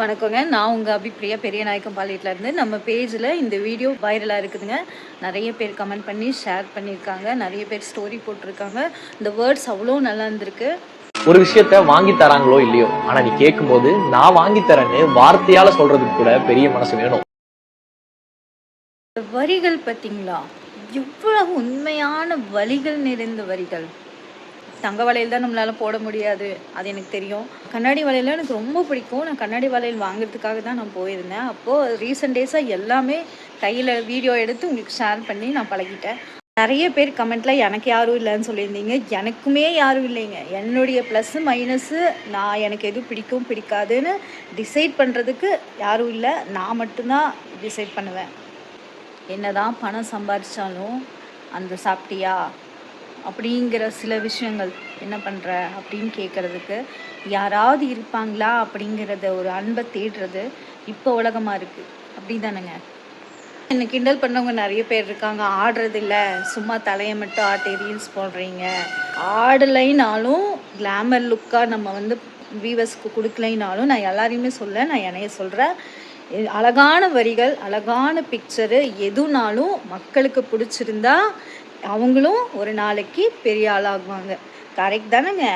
வணக்கங்க. நான் உங்க அபிப்பிரியா பெரியநாயக்கன்பாளையத்துலேருந்து. நம்ம பேஜில் இந்த வீடியோ வைரலாக இருக்குதுங்க. நிறைய பேர் கமெண்ட் பண்ணி ஷேர் பண்ணியிருக்காங்க. நிறைய பேர் ஸ்டோரி போட்டிருக்காங்க. இந்த வேர்ட்ஸ் அவ்வளோ நல்லா இருந்திருக்கு. ஒரு விஷயத்த வாங்கி தராங்களோ இல்லையோ, ஆனா நீ கேட்கும்போது நான் வாங்கி தரேன்னு வார்த்தையால சொல்றதுக்கு கூட பெரிய மனசு வேணும். வரிகள் பார்த்தீங்களா, எவ்வளவு உண்மையான வலிகள் நிறைந்த வரிகள். தங்க வளையல் தான் நம்மளால போட முடியாது, அது எனக்கு தெரியும். கண்ணாடி வளையல் எனக்கு ரொம்ப பிடிக்கும். நான் கண்ணாடி வளையல் வாங்குறதுக்காக தான் நான் போயிருந்தேன். அப்போது ரீசெண்ட் டேஸாக எல்லாமே கையில் வீடியோ எடுத்து உங்களுக்கு ஷேர் பண்ணி நான் பழகிட்டேன். நிறைய பேர் கமெண்ட்டில் எனக்கு யாரும் இல்லைன்னு சொல்லியிருந்தீங்க. எனக்குமே யாரும் இல்லைங்க. என்னுடைய ப்ளஸ்ஸு மைனஸு நான் எனக்கு எது பிடிக்கும் பிடிக்காதுன்னு டிசைட் பண்ணுறதுக்கு யாரும் இல்லை. நான் மட்டும்தான் டிசைட் பண்ணுவேன். என்னதான் பணம் சம்பாதிச்சாலும் அந்த சாப்பிட்டியா அப்படிங்கிற சில விஷயங்கள் என்ன பண்ணுற அப்படின்னு கேட்குறதுக்கு யாராவது இருப்பாங்களா அப்படிங்கிறத ஒரு அன்பை தேடுறது இப்போ உலகமாக இருக்குது. அப்படி தானேங்க. என்னை கிண்டல் பண்ணவங்க நிறைய பேர் இருக்காங்க. ஆடுறது இல்லை, சும்மா தலையை மட்டும் ஆட்டி ரீல்ஸ் போடுறீங்க. ஆடலைனாலும் கிளாமர் லுக்காக நம்ம வந்து வியூவர்ஸ்க்கு கொடுக்கலைனாலும் நான் எல்லாரையுமே சொல்ல, நான் என்னைய சொல்கிறேன். அழகான வரிகள், அழகான பிக்சரு எதுனாலும் மக்களுக்கு பிடிச்சிருந்தா அவங்களும் ஒரு நாளைக்கு பெரிய ஆளாகுவாங்க. கரெக்ட் தானேங்க?